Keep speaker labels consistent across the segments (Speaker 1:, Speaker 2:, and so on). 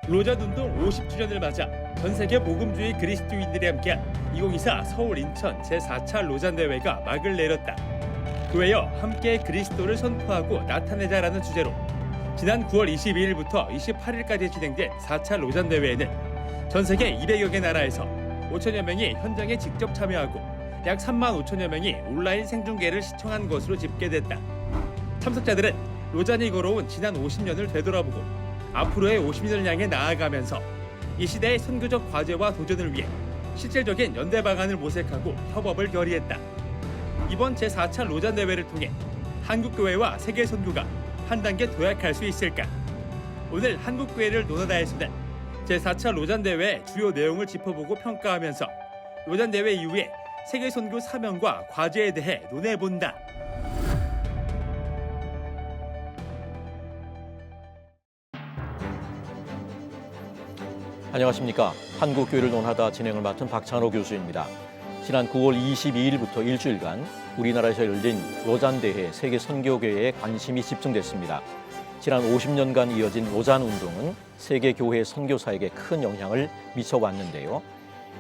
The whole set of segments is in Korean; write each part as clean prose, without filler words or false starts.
Speaker 1: 로잔 운동 50주년을 맞아 전 세계 복음주의 그리스도인들이 함께한 2024 서울 인천 제4차 로잔 대회가 막을 내렸다. 교회여 함께 그리스도를 선포하고 나타내자라는 주제로 지난 9월 22일부터 28일까지 진행된 4차 로잔 대회에는 전 세계 200여 개 나라에서 5천여 명이 현장에 직접 참여하고 약 3만 5천여 명이 온라인 생중계를 시청한 것으로 집계됐다. 참석자들은 로잔이 걸어온 지난 50년을 되돌아보고 앞으로의 50년을 향해 나아가면서 이 시대의 선교적 과제와 도전을 위해 실질적인 연대 방안을 모색하고 협업을 결의했다. 이번 제4차 로잔 대회를 통해 한국교회와 세계 선교가 한 단계 도약할 수 있을까? 오늘 한국교회를 논하다에서는 제4차 로잔 대회의 주요 내용을 짚어보고 평가하면서 로잔 대회 이후에 세계 선교 사명과 과제에 대해 논해본다.
Speaker 2: 안녕하십니까. 한국교회를 논하다 진행을 맡은 박찬호 교수입니다. 지난 9월 22일부터 일주일간 우리나라에서 열린 로잔 대회 세계 선교교회에 관심이 집중됐습니다. 지난 50년간 이어진 로잔 운동은 세계 교회 선교사에게 큰 영향을 미쳐왔는데요.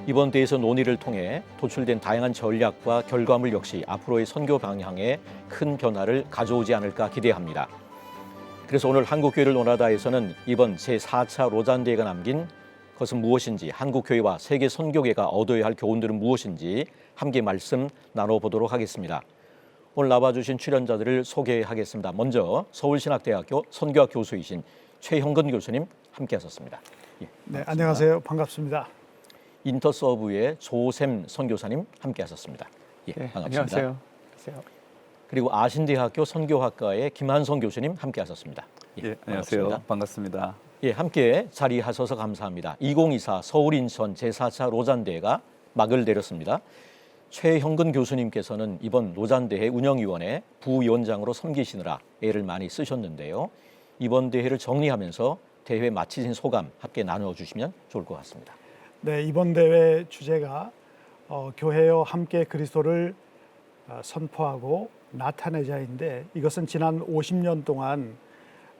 Speaker 2: 이번 대회에서 논의를 통해 도출된 다양한 전략과 결과물 역시 앞으로의 선교 방향에 큰 변화를 가져오지 않을까 기대합니다. 그래서 오늘 한국교회를 논하다에서는 이번 제4차 로잔 대회가 남긴 그것은 무엇인지, 한국교회와 세계 선교계가 얻어야 할 교훈들은 무엇인지 함께 말씀 나눠보도록 하겠습니다. 오늘 나와주신 출연자들을 소개하겠습니다. 먼저 서울신학대학교 선교학 교수이신 최형근 교수님 함께하셨습니다.
Speaker 3: 네, 안녕하세요. 반갑습니다.
Speaker 2: 인터서브의 조샘 선교사님 함께하셨습니다. 반갑습니다.
Speaker 4: 안녕하세요.
Speaker 2: 그리고 아신대학교 선교학과의 김한성 교수님 함께하셨습니다.
Speaker 4: 안녕하세요. 반갑습니다.
Speaker 2: 함께 자리하셔서 감사합니다. 2024 서울 인천 제4차 로잔 대회가 막을 내렸습니다. 최형근 교수님께서는 이번 로잔 대회 운영위원회 부위원장으로 섬기시느라 애를 많이 쓰셨는데요. 이번 대회를 정리하면서 대회 마치신 소감 함께 나눠주시면 좋을 것 같습니다.
Speaker 3: 네, 이번 대회 주제가 교회여 함께 그리스도를 선포하고 나타내자인데, 이것은 지난 50년 동안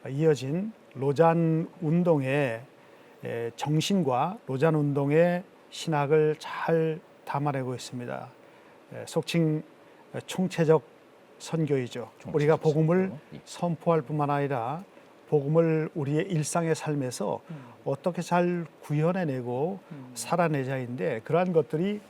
Speaker 3: 이어진 로잔 운동의 정신과 로잔 운동의 신학을 잘 담아내고 있습니다. 속칭 총체적 선교이죠. 우리가 복음을 선포할 뿐만 아니라 복음을 우리의 일상의 삶에서 어떻게 잘 구현해내고 살아내자인데, 그러한 것들이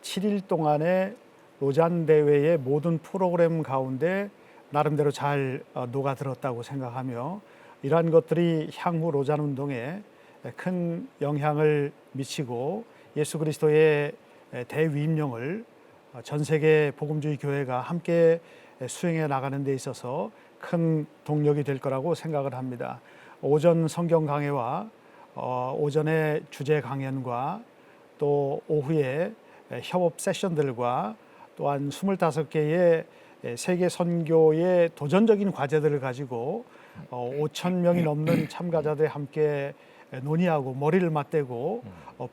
Speaker 3: 7일 동안의 로잔 대회의 모든 프로그램 가운데 나름대로 잘 녹아들었다고 생각하며, 이러한 것들이 향후 로잔 운동에 큰 영향을 미치고 예수 그리스도의 대위임령을 전 세계 복음주의 교회가 함께 수행해 나가는 데 있어서 큰 동력이 될 거라고 생각을 합니다. 오전 성경 강해와 오전의 주제 강연과 또 오후에 협업 세션들과 또한 25개의 세계 선교의 도전적인 과제들을 가지고 5천 명이 넘는 참가자들이 함께 논의하고 머리를 맞대고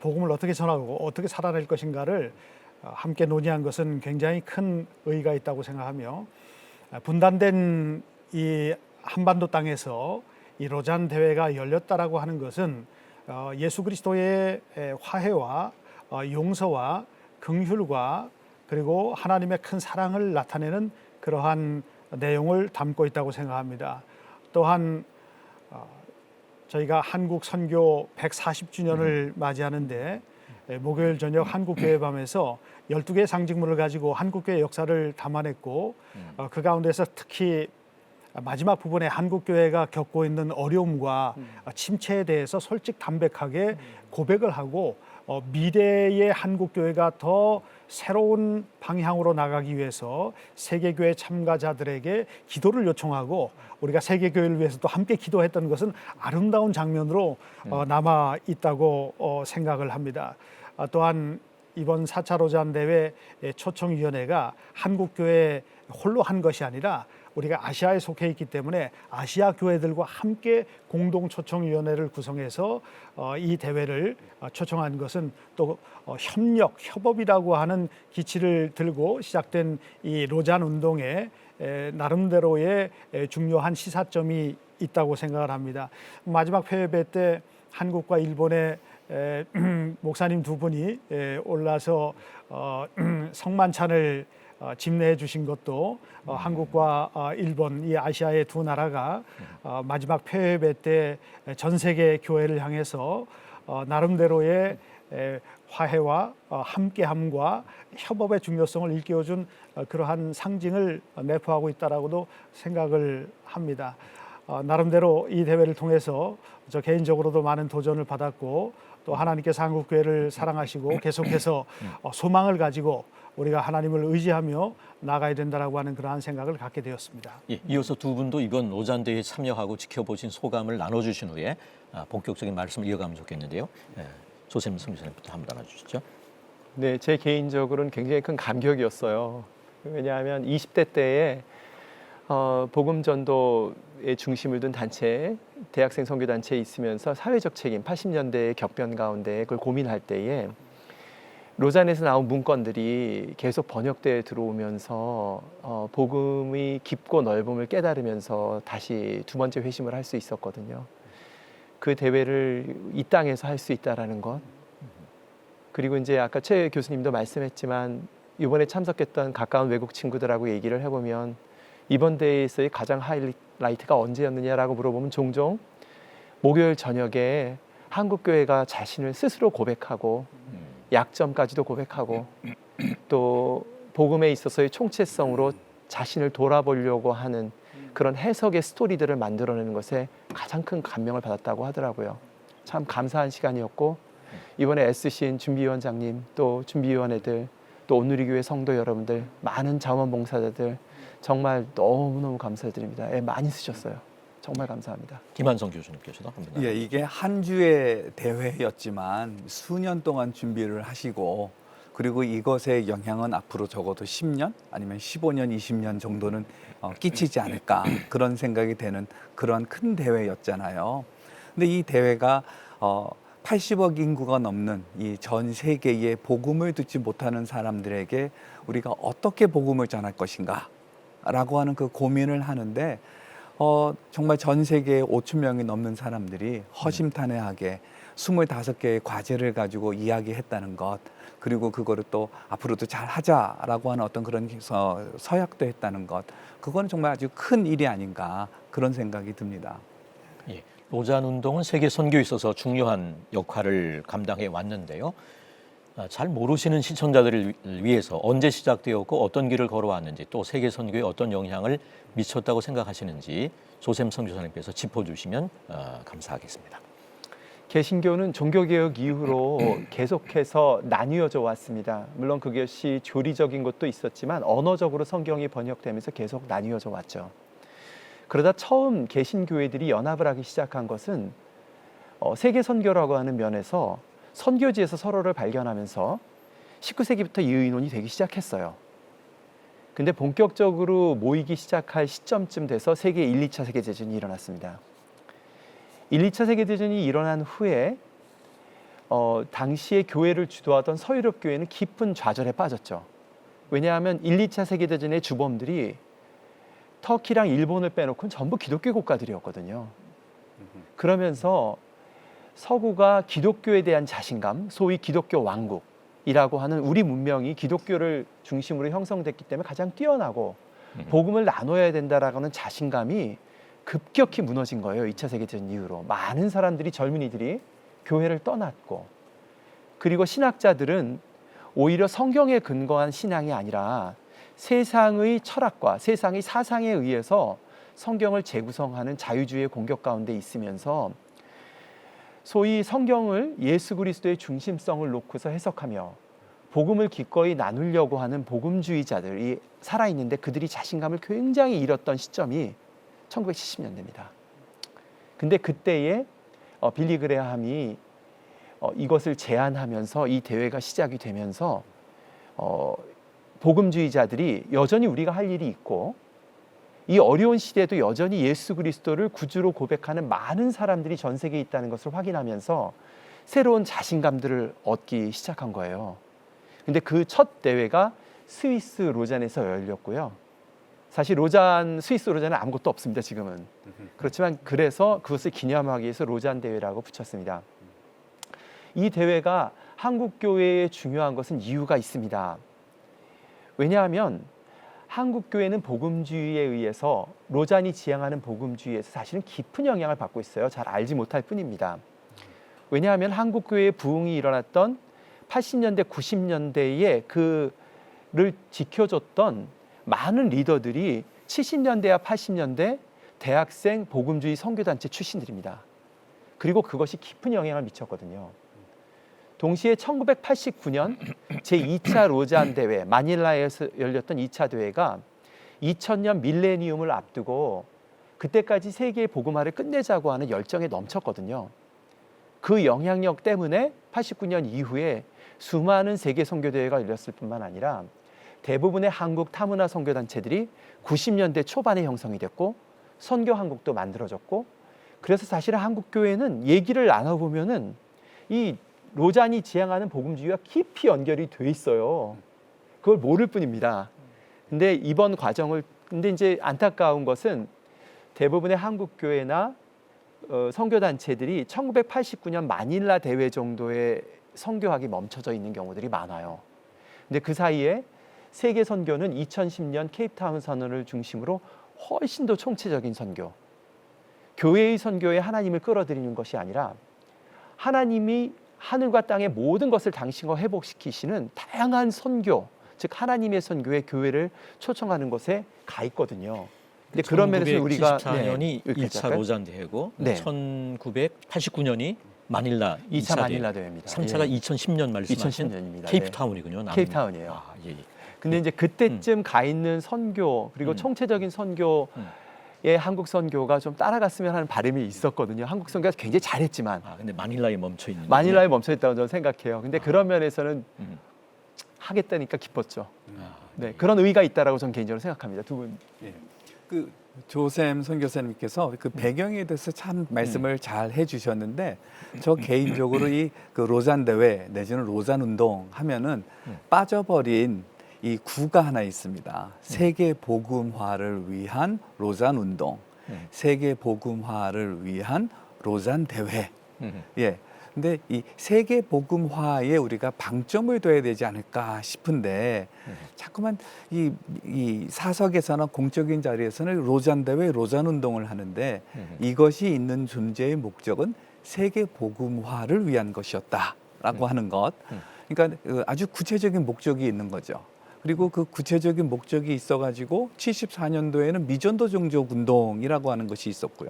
Speaker 3: 복음을 어떻게 전하고 어떻게 살아낼 것인가를 함께 논의한 것은 굉장히 큰 의의가 있다고 생각하며, 분단된 이 한반도 땅에서 이 로잔 대회가 열렸다라고 하는 것은 예수 그리스도의 화해와 용서와 긍휼과 그리고 하나님의 큰 사랑을 나타내는 그러한 내용을 담고 있다고 생각합니다. 또한 저희가 한국 선교 140주년을 맞이하는데 목요일 저녁 한국교회 밤에서 12개의 상징물을 가지고 한국교회 역사를 담아냈고, 그 가운데서 특히 마지막 부분에 한국교회가 겪고 있는 어려움과 침체에 대해서 솔직 담백하게 고백을 하고 미래의 한국교회가 더 새로운 방향으로 나가기 위해서 세계교회 참가자들에게 기도를 요청하고 우리가 세계교회를 위해서 또 함께 기도했던 것은 아름다운 장면으로 남아 있다고 생각을 합니다. 또한 이번 4차 로잔 대회 초청위원회가 한국교회 홀로 한 것이 아니라 우리가 아시아에 속해 있기 때문에 아시아 교회들과 함께 공동 초청위원회를 구성해서 이 대회를 초청한 것은 또 협력, 협업이라고 하는 기치를 들고 시작된 이 로잔 운동의 나름대로의 중요한 시사점이 있다고 생각을 합니다. 마지막 회의회 때 한국과 일본의 목사님 두 분이 올라서 성만찬을 집례해 주신 것도 한국과 일본 이 아시아의 두 나라가 마지막 폐회배 때 전 세계 교회를 향해서 나름대로의 화해와 함께함과 협업의 중요성을 일깨워준 그러한 상징을 내포하고 있다라고도 생각을 합니다. 나름대로 이 대회를 통해서 저 개인적으로도 많은 도전을 받았고 또 하나님께서 한국 교회를 사랑하시고 계속해서 소망을 가지고 우리가 하나님을 의지하며 나가야 된다라고 하는 그러한 생각을 갖게 되었습니다.
Speaker 2: 예, 이어서 두 분도 이번 로잔대회에 참여하고 지켜보신 소감을 나눠주신 후에 본격적인 말씀을 이어가면 좋겠는데요. 조샘 선교사님부터 한번 나눠주시죠.
Speaker 5: 네, 제 개인적으로는 굉장히 큰 감격이었어요. 왜냐하면 20대 때에 복음 전도의 중심을 둔 단체, 대학생 선교 단체에 있으면서 사회적 책임, 80년대의 격변 가운데 그걸 고민할 때에 로잔에서 나온 문건들이 계속 번역되어 들어오면서 복음의 깊고 넓음을 깨달으면서 다시 두 번째 회심을 할 수 있었거든요. 그 대회를 이 땅에서 할 수 있다라는 것. 그리고 이제 아까 최 교수님도 말씀했지만 이번에 참석했던 가까운 외국 친구들하고 얘기를 해보면 이번 대회에서의 가장 하이라이트가 언제였느냐라고 물어보면 종종 목요일 저녁에 한국교회가 자신을 스스로 고백하고 약점까지도 고백하고 또 복음에 있어서의 총체성으로 자신을 돌아보려고 하는 그런 해석의 스토리들을 만들어내는 것에 가장 큰 감명을 받았다고 하더라고요. 참 감사한 시간이었고 이번에 애쓰신 준비위원장님 또 준비위원회들 또 온누리교회 성도 여러분들 많은 자원봉사자들 정말 너무너무 감사드립니다. 많이 쓰셨어요. 정말 감사합니다.
Speaker 2: 김한성 교수님께서도 한번.
Speaker 4: 예, 이게 한 주의 대회였지만 수년 동안 준비를 하시고 그리고 이것의 영향은 앞으로 적어도 10년 아니면 15년, 20년 정도는 끼치지 않을까 그런 생각이 되는 그런 큰 대회였잖아요. 근데 이 대회가 80억 인구가 넘는 이 전 세계의 복음을 듣지 못하는 사람들에게 우리가 어떻게 복음을 전할 것인가 라고 하는 그 고민을 하는데 정말 전 세계에 5천 명이 넘는 사람들이 허심탄회하게 25개의 과제를 가지고 이야기했다는 것 그리고 그거를 또 앞으로도 잘 하자라고 하는 어떤 그런 서약도 했다는 것 그거는 정말 아주 큰 일이 아닌가 그런 생각이 듭니다.
Speaker 2: 예, 로잔 운동은 세계 선교에 있어서 중요한 역할을 감당해 왔는데요. 잘 모르시는 시청자들을 위해서 언제 시작되었고 어떤 길을 걸어왔는지 또 세계 선교에 어떤 영향을 미쳤다고 생각하시는지 조샘 선교사님께서 짚어주시면 감사하겠습니다.
Speaker 5: 개신교는 종교개혁 이후로 계속해서 나뉘어져 왔습니다. 물론 그것이 교리적인 것도 있었지만 언어적으로 성경이 번역되면서 계속 나뉘어져 왔죠. 그러다 처음 개신교회들이 연합을 하기 시작한 것은 세계 선교라고 하는 면에서 선교지에서 서로를 발견하면서 19세기부터 이 의논이 되기 시작했어요. 근데 본격적으로 모이기 시작할 시점쯤 돼서 세계 1, 2차 세계대전이 일어났습니다. 1, 2차 세계대전이 일어난 후에 당시에 교회를 주도하던 서유럽 교회는 깊은 좌절에 빠졌죠. 왜냐하면 1, 2차 세계대전의 주범들이 터키랑 일본을 빼놓고는 전부 기독교 국가들이었거든요. 그러면서 서구가 기독교에 대한 자신감, 소위 기독교 왕국이라고 하는 우리 문명이 기독교를 중심으로 형성됐기 때문에 가장 뛰어나고 복음을 나눠야 된다라고 하는 자신감이 급격히 무너진 거예요. 2차 세계대전 이후로. 많은 사람들이 젊은이들이 교회를 떠났고 그리고 신학자들은 오히려 성경에 근거한 신앙이 아니라 세상의 철학과 세상의 사상에 의해서 성경을 재구성하는 자유주의의 공격 가운데 있으면서 소위 성경을 예수 그리스도의 중심성을 놓고서 해석하며 복음을 기꺼이 나누려고 하는 복음주의자들이 살아있는데 그들이 자신감을 굉장히 잃었던 시점이 1970년대입니다. 근데 그때에 빌리 그레함이 이것을 제안하면서 이 대회가 시작이 되면서 복음주의자들이 여전히 우리가 할 일이 있고 이 어려운 시대에도 여전히 예수 그리스도를 구주로 고백하는 많은 사람들이 전 세계에 있다는 것을 확인하면서 새로운 자신감들을 얻기 시작한 거예요. 근데 그 첫 대회가 스위스 로잔에서 열렸고요. 사실 스위스 로잔은 아무것도 없습니다. 지금은. 그렇지만 그래서 그것을 기념하기 위해서 로잔 대회라고 붙였습니다. 이 대회가 한국 교회에 중요한 것은 이유가 있습니다. 왜냐하면 한국 교회는 복음주의에 의해서 로잔이 지향하는 복음주의에서 사실은 깊은 영향을 받고 있어요. 잘 알지 못할 뿐입니다. 왜냐하면 한국 교회의 부흥이 일어났던 80년대, 90년대에 그를 지켜줬던 많은 리더들이 70년대와 80년대 대학생 복음주의 선교단체 출신들입니다. 그리고 그것이 깊은 영향을 미쳤거든요. 동시에 1989년 제2차 로잔 대회, 마닐라에서 열렸던 2차 대회가 2000년 밀레니움을 앞두고 그때까지 세계의 복음화를 끝내자고 하는 열정에 넘쳤거든요. 그 영향력 때문에 89년 이후에 수많은 세계 선교대회가 열렸을 뿐만 아니라 대부분의 한국 타문화 선교단체들이 90년대 초반에 형성이 됐고 선교 한국도 만들어졌고, 그래서 사실은 한국 교회는 얘기를 나눠보면은 이 로잔이 지향하는 복음주의와 깊이 연결이 돼 있어요. 그걸 모를 뿐입니다. 근데 근데 이제 안타까운 것은 대부분의 한국 교회나 선교단체들이 1989년 마닐라 대회 정도의 선교학이 멈춰져 있는 경우들이 많아요. 근데 그 사이에 세계 선교는 2010년 케이프타운 선언을 중심으로 훨씬 더 총체적인 선교, 교회의 선교에 하나님을 끌어들이는 것이 아니라 하나님이 하늘과 땅의 모든 것을 당신과 회복시키시는 다양한 선교, 즉 하나님의 선교에 교회를 초청하는 것에 가 있거든요. 근데 그런 면에서 우리가
Speaker 2: 1974년이 1차 로잔 대회고 1989년이 마닐라
Speaker 5: 2차 마닐라 대회입니다.
Speaker 2: 3차가 2010년 말씀하신
Speaker 5: 2010년입니다.
Speaker 2: 케이프타운이군요.
Speaker 5: 케이프타운이에요.
Speaker 2: 아, 예.
Speaker 5: 근데 이제 그때쯤 가 있는 선교, 그리고 총체적인 선교의 한국 선교가 좀 따라갔으면 하는 바람이 있었거든요. 한국 선교가 굉장히 잘했지만
Speaker 2: 근데 마닐라에 멈춰 있는.
Speaker 5: 마닐라에 멈춰 있다고 저는 생각해요. 근데 그런 면에서는 하겠다니까 기뻤죠. 네, 그런 의의가 있다라고 저는 개인적으로 생각합니다. 두 분.
Speaker 4: 예. 그 조샘 선교사님께서 그 배경에 대해서 참 말씀을 잘 해주셨는데, 저 개인적으로 이 그 로잔 대회 내지는 로잔 운동 하면은 빠져버린 이 구가 하나 있습니다. 세계 복음화를 위한 로잔 운동, 세계 복음화를 위한 로잔 대회. 예. 근데 이 세계 복음화에 우리가 방점을 둬야 되지 않을까 싶은데, 자꾸만 이 사석에서나 공적인 자리에서는 로잔 대회, 로잔 운동을 하는데, 이것이 있는 존재의 목적은 세계 복음화를 위한 것이었다라고 하는 것. 그러니까 아주 구체적인 목적이 있는 거죠. 그리고 그 구체적인 목적이 있어가지고 74년도에는 미전도 종족 운동이라고 하는 것이 있었고요.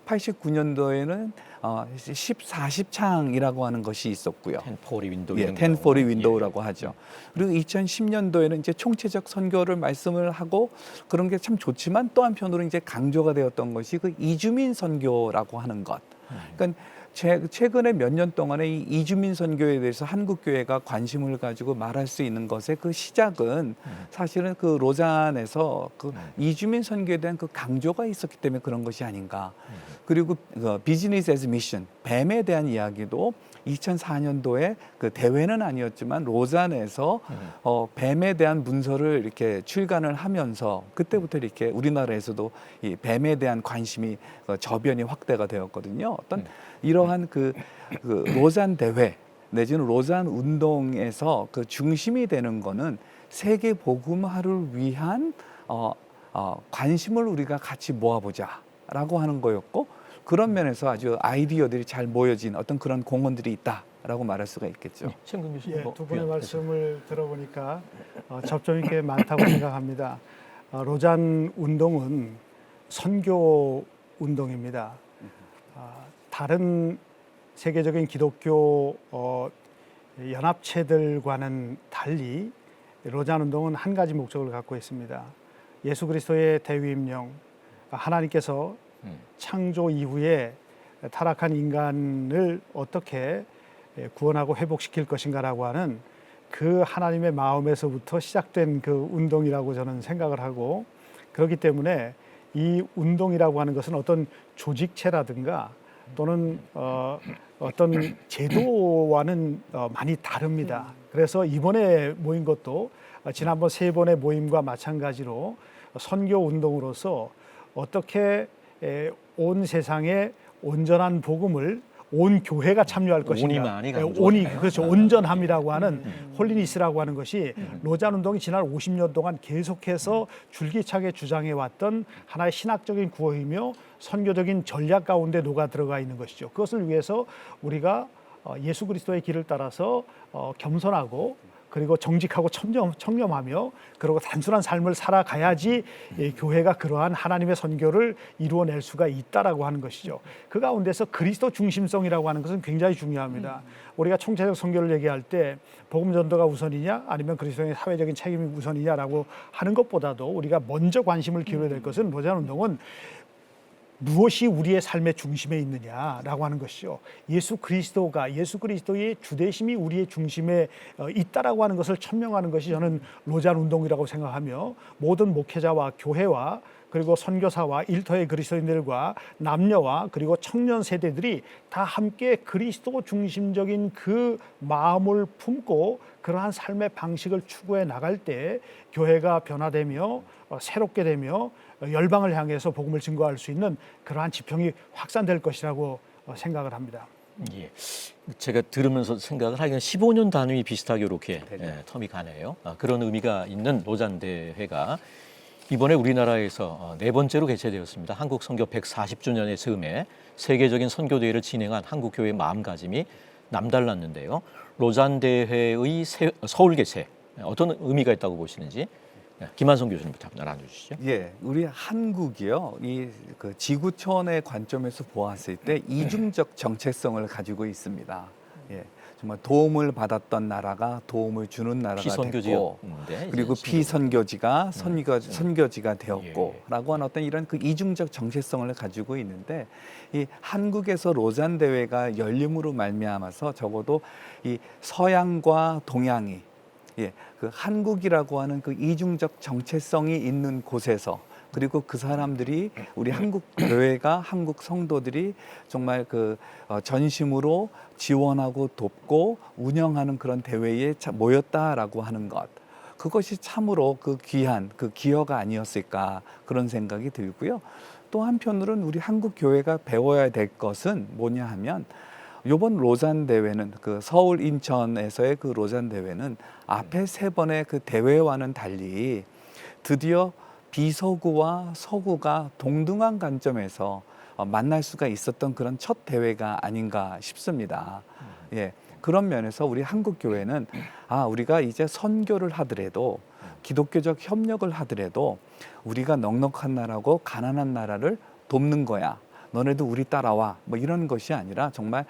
Speaker 4: 89년도에는 14십창이라고 하는 것이 있었고요.
Speaker 2: 1040 윈도우.
Speaker 4: 예, 1040 윈도우라고 하죠. 그리고 2010년도에는 이제 총체적 선교를 말씀을 하고 그런 게 참 좋지만, 또 한편으로 이제 강조가 되었던 것이 그 이주민 선교라고 하는 것. 그러니까 최근에 몇 년 동안에 이 이주민 선교에 대해서 한국 교회가 관심을 가지고 말할 수 있는 것의 그 시작은 사실은 그 로잔에서 그 이주민 선교에 대한 그 강조가 있었기 때문에 그런 것이 아닌가. 그리고 비즈니스 애즈 미션, 뱀에 대한 이야기도 2004년도에 그 대회는 아니었지만 로잔에서 뱀에 대한 문서를 이렇게 출간을 하면서 그때부터 이렇게 우리나라에서도 이 뱀에 대한 관심이 저변이 확대가 되었거든요. 어떤 이러한 그 로잔 대회 내지는 로잔 운동에서 그 중심이 되는 거는 세계 복음화를 위한 관심을 우리가 같이 모아보자라고 하는 거였고, 그런 면에서 아주 아이디어들이 잘 모여진 어떤 그런 공헌들이 있다라고 말할 수가 있겠죠.
Speaker 2: 최은근 교수님,
Speaker 3: 예, 두 분의 말씀을 들어보니까 접점이 꽤 많다고 생각합니다. 로잔 운동은 선교 운동입니다. 다른 세계적인 기독교 연합체들과는 달리 로잔 운동은 한 가지 목적을 갖고 있습니다. 예수 그리스도의 대위임령, 하나님께서 창조 이후에 타락한 인간을 어떻게 구원하고 회복시킬 것인가라고 하는 그 하나님의 마음에서부터 시작된 그 운동이라고 저는 생각을 하고, 그렇기 때문에 이 운동이라고 하는 것은 어떤 조직체라든가 또는 어떤 제도와는 많이 다릅니다. 그래서 이번에 모인 것도 지난번 세 번의 모임과 마찬가지로 선교 운동으로서 어떻게 온 세상에 온전한 복음을 온 교회가 참여할 것인가.
Speaker 2: 온이만이 강조하네요.
Speaker 3: 온이 그렇죠. 온전함이라고 하는 홀리니스라고 하는 것이 로잔 운동이 지난 50년 동안 계속해서 줄기차게 주장해 왔던 하나의 신학적인 구호이며 선교적인 전략 가운데 녹아 들어가 있는 것이죠. 그것을 위해서 우리가 예수 그리스도의 길을 따라서 겸손하고 그리고 정직하고 청렴하며 그리고 단순한 삶을 살아가야지 교회가 그러한 하나님의 선교를 이루어낼 수가 있다라고 하는 것이죠. 그 가운데서 그리스도 중심성이라고 하는 것은 굉장히 중요합니다. 우리가 총체적 선교를 얘기할 때 복음 전도가 우선이냐 아니면 그리스도의 사회적인 책임이 우선이냐라고 하는 것보다도 우리가 먼저 관심을 기울여야 될 것은 로잔 운동은 무엇이 우리의 삶의 중심에 있느냐라고 하는 것이죠. 예수 그리스도의 주대심이 우리의 중심에 있다라고 하는 것을 천명하는 것이 저는 로잔 운동이라고 생각하며 모든 목회자와 교회와 그리고 선교사와 일터의 그리스도인들과 남녀와 그리고 청년 세대들이 다 함께 그리스도 중심적인 그 마음을 품고 그러한 삶의 방식을 추구해 나갈 때 교회가 변화되며 새롭게 되며 열방을 향해서 복음을 증거할 수 있는 그러한 지평이 확산될 것이라고 생각을 합니다.
Speaker 2: 예. 제가 들으면서 생각을 하기는 15년 단위 비슷하게 이렇게 텀이 가네요. 그런 의미가 있는 로잔 대회가 이번에 우리나라에서 네 번째로 개최되었습니다. 한국 선교 140주년의 즈음에 세계적인 선교 대회를 진행한 한국 교회의 마음가짐이 남달랐는데요. 로잔 대회의 서울 개최 어떤 의미가 있다고 보시는지 김한성 교수님부터 한번 나눠주시죠.
Speaker 4: 예, 우리 한국이요, 그 지구 차원의 관점에서 보았을 때 이중적 정체성을 가지고 있습니다. 예, 정말 도움을 받았던 나라가 도움을 주는 나라가 됐고, 그리고 비선교지가 선교지가 되었고라고 하는 어떤 이런 그 이중적 정체성을 가지고 있는데, 이 한국에서 로잔 대회가 열림으로 말미암아서 적어도 이 서양과 동양이 그 한국이라고 하는 그 이중적 정체성이 있는 곳에서 그리고 그 사람들이 우리 한국 교회가 한국 성도들이 정말 그 전심으로 지원하고 돕고 운영하는 그런 대회에 모였다라고 하는 것, 그것이 참으로 그 귀한 그 기여가 아니었을까 그런 생각이 들고요. 또 한편으로는 우리 한국 교회가 배워야 될 것은 뭐냐 하면, 이번 로잔 대회는 그 서울 인천에서의 그 로잔 대회는 앞에 세 번의 그 대회와는 달리 드디어 비서구와 서구가 동등한 관점에서 만날 수가 있었던 그런 첫 대회가 아닌가 싶습니다. 예, 그런 면에서 우리 한국 교회는 우리가 이제 선교를 하더라도 기독교적 협력을 하더라도 우리가 넉넉한 나라고 가난한 나라를 돕는 거야. 너네도 우리 따라와. 뭐 이런 것이 아니라 정말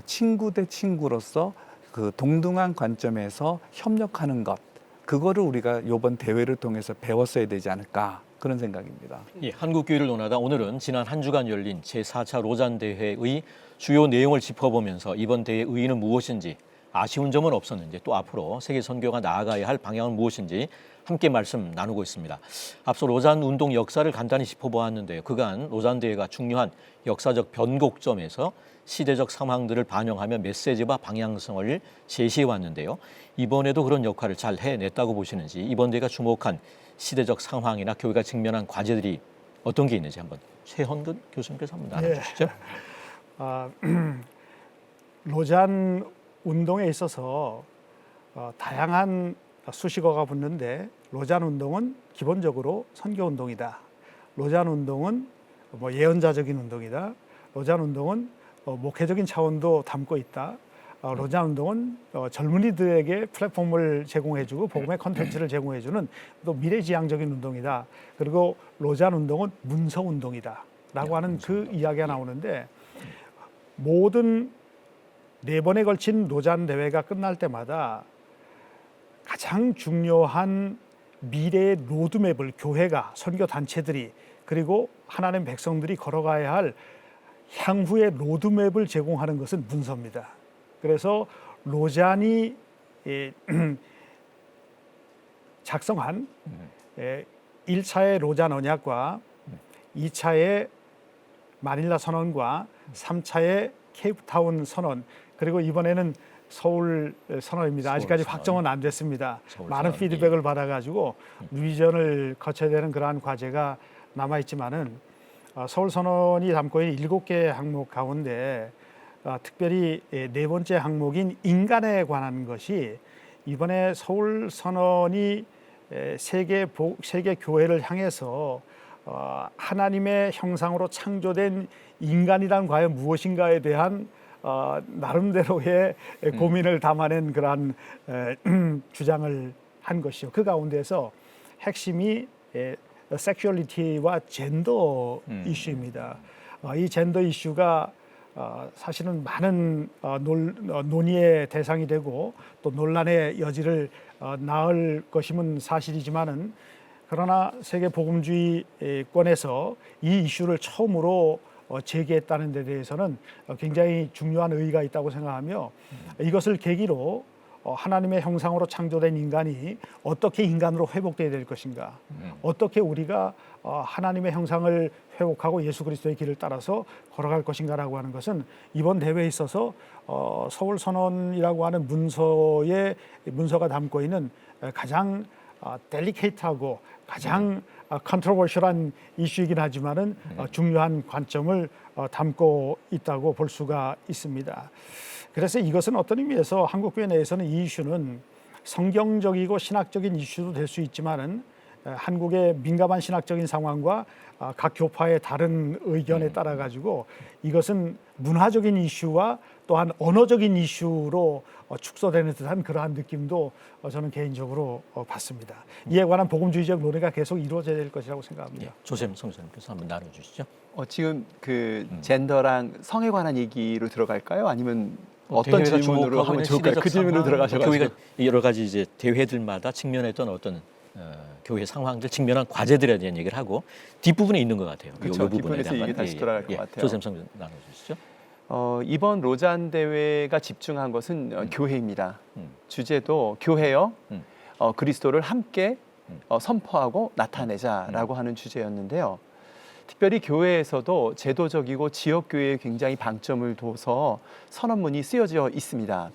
Speaker 4: 친구 대 친구로서 그 동등한 관점에서 협력하는 것, 그거를 우리가 이번 대회를 통해서 배웠어야 되지 않을까 그런 생각입니다.
Speaker 2: 예, 한국교회를 논하다 오늘은 지난 한 주간 열린 제4차 로잔 대회의 주요 내용을 짚어보면서 이번 대회의 의의는 무엇인지, 아쉬운 점은 없었는지, 또 앞으로 세계 선교가 나아가야 할 방향은 무엇인지 함께 말씀 나누고 있습니다. 앞서 로잔 운동 역사를 간단히 짚어보았는데요. 그간 로잔 대회가 중요한 역사적 변곡점에서 시대적 상황들을 반영하며 메시지와 방향성을 제시해 왔는데요. 이번에도 그런 역할을 잘 해냈다고 보시는지, 이번 대회가 주목한 시대적 상황이나 교회가 직면한 과제들이 어떤 게 있는지 한번 최헌근 교수님께서 한번 나눠주시죠.
Speaker 3: 로잔 운동에 있어서 다양한 수식어가 붙는데, 로잔 운동은 기본적으로 선교 운동이다. 로잔 운동은 뭐 예언자적인 운동이다. 로잔 운동은 목회적인 차원도 담고 있다. 로잔 운동은 젊은이들에게 플랫폼을 제공해주고 복음의 컨텐츠를 제공해주는 또 미래지향적인 운동이다. 그리고 로잔 운동은 문서 운동이다라고 하는 그 이야기가 나오는데, 모든 4번에 걸친 로잔 대회가 끝날 때마다 가장 중요한 미래의 로드맵을 교회가, 선교 단체들이, 그리고 하나님 백성들이 걸어가야 할 향후의 로드맵을 제공하는 것은 문서입니다. 그래서 로잔이 작성한 1차의 로잔 언약과 2차의 마닐라 선언과 3차의 케이프타운 선언, 그리고 이번에는 서울 선언입니다.
Speaker 2: 서울
Speaker 3: 아직까지
Speaker 2: 선언.
Speaker 3: 확정은 안 됐습니다.
Speaker 2: 서울
Speaker 3: 많은
Speaker 2: 선언.
Speaker 3: 피드백을 받아가지고 리비전을 거쳐야 되는 그러한 과제가 남아 있지만은 서울 선언이 담고 있는 7개 항목 가운데 특별히 네 번째 항목인 인간에 관한 것이 이번에 서울 선언이 세계 교회를 향해서 하나님의 형상으로 창조된 인간이란 과연 무엇인가에 대한 나름대로의 고민을 담아낸 그러한 주장을 한 것이요. 그 가운데서 핵심이 섹슈얼리티와 젠더 이슈입니다. 이 젠더 이슈가 사실은 많은 논의의 대상이 되고 또 논란의 여지를 낳을 것임은 사실이지만은 그러나 세계 복음주의권에서 이 이슈를 처음으로 제기했다는 데 대해서는 굉장히 중요한 의의가 있다고 생각하며 이것을 계기로 하나님의 형상으로 창조된 인간이 어떻게 인간으로 회복돼야 될 것인가, 어떻게 우리가 하나님의 형상을 회복하고 예수 그리스도의 길을 따라서 걸어갈 것인가라고 하는 것은 이번 대회에 있어서 서울 선언이라고 하는 문서가 담고 있는 가장 델리케이트하고 가장 컨트로버셜한 이슈이긴 하지만은 중요한 관점을 담고 있다고 볼 수가 있습니다. 그래서 이것은 어떤 의미에서 한국교회 내에서는 이 이슈는 성경적이고 신학적인 이슈도 될 수 있지만은 한국의 민감한 신학적인 상황과 각 교파의 다른 의견에 따라 가지고 이것은 문화적인 이슈와 또한 언어적인 이슈로 축소되는 듯한 그러한 느낌도 저는 개인적으로 받습니다. 이에 관한 복음주의적 논의가 계속 이루어져야 될 것이라고 생각합니다.
Speaker 2: 조샘 성사님께서 한번 나눠주시죠.
Speaker 5: 지금 그 젠더랑 성에 관한 얘기로 들어갈까요? 아니면 어떤
Speaker 2: 대회가
Speaker 5: 질문으로
Speaker 2: 주목하고
Speaker 5: 하면
Speaker 2: 있는
Speaker 5: 좋을까요?
Speaker 2: 시대적
Speaker 5: 그 질문으로
Speaker 2: 상황,
Speaker 5: 들어가셔가지고.
Speaker 2: 교회가 여러 가지 이제 대회들마다 직면했던 어떤 교회 상황들, 직면한 과제들에 대한 얘기를 하고 뒷부분에 있는 것 같아요.
Speaker 5: 그렇죠.
Speaker 2: 요 부분에
Speaker 5: 뒷부분에서
Speaker 2: 대한
Speaker 5: 이게 다시 돌아갈 것 같아요.
Speaker 2: 조샘 성사 나눠주시죠.
Speaker 5: 이번 로잔 대회가 집중한 것은 교회입니다. 주제도 교회여 그리스도를 함께 선포하고 나타내자라고 하는 주제였는데요. 특별히 교회에서도 제도적이고 지역 교회에 굉장히 방점을 둬서 선언문이 쓰여져 있습니다.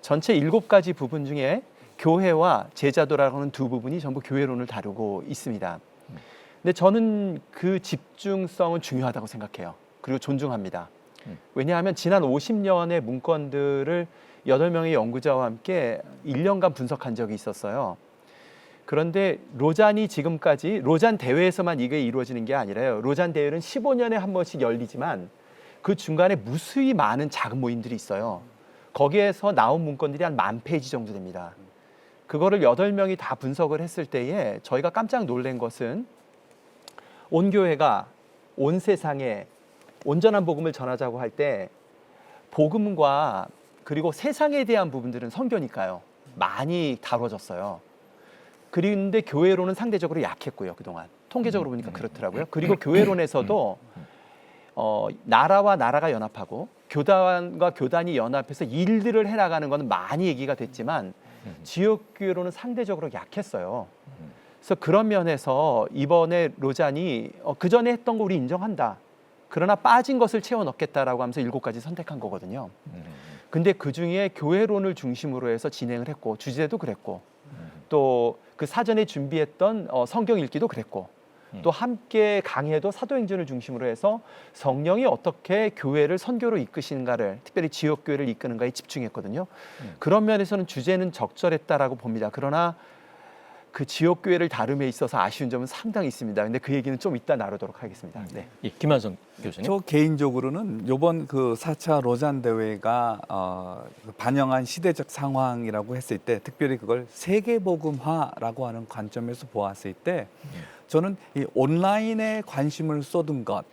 Speaker 5: 전체 7가지 부분 중에 교회와 제자도라고 하는 두 부분이 전부 교회론을 다루고 있습니다. 근데 저는 그 집중성은 중요하다고 생각해요. 그리고 존중합니다. 왜냐하면 지난 50년의 문건들을 8명의 연구자와 함께 1년간 분석한 적이 있었어요. 그런데 로잔이 지금까지 로잔 대회에서만 이게 이루어지는 게 아니라요. 로잔 대회는 15년에 한 번씩 열리지만 그 중간에 무수히 많은 작은 모임들이 있어요. 거기에서 나온 문건들이 한 10,000페이지 정도 됩니다. 그거를 8명이 다 분석을 했을 때에 저희가 깜짝 놀란 것은 온 교회가 온 세상에 온전한 복음을 전하자고 할 때 복음과 그리고 세상에 대한 부분들은 선교니까요. 많이 다뤄졌어요. 그런데 교회론은 상대적으로 약했고요. 그동안 통계적으로 보니까 그렇더라고요. 그리고 교회론에서도 나라와 나라가 연합하고 교단과 교단이 연합해서 일들을 해나가는 것은 많이 얘기가 됐지만 지역교회론은 상대적으로 약했어요. 그래서 그런 면에서 이번에 로잔이 그전에 했던 거 우리 인정한다. 그러나 빠진 것을 채워 넣겠다라고 하면서 7가지 선택한 거거든요. 근데 그중에 교회론을 중심으로 해서 진행을 했고 주제도 그랬고 또 그 사전에 준비했던 성경 읽기도 그랬고 또 함께 강해도 사도행전을 중심으로 해서 성령이 어떻게 교회를 선교로 이끄시는가를 특별히 지역교회를 이끄는가에 집중했거든요. 그런 면에서는 주제는 적절했다라고 봅니다. 그러나 그 지역교회를 다룸에 있어서 아쉬운 점은 상당히 있습니다. 근데 그 얘기는 좀 이따 나누도록 하겠습니다. 네.
Speaker 2: 예, 김한성 교수님.
Speaker 4: 저 개인적으로는 이번 그 4차 로잔 대회가 반영한 시대적 상황이라고 했을 때 특별히 그걸 세계복음화라고 하는 관점에서 보았을 때 저는 이 온라인에 관심을 쏟은 것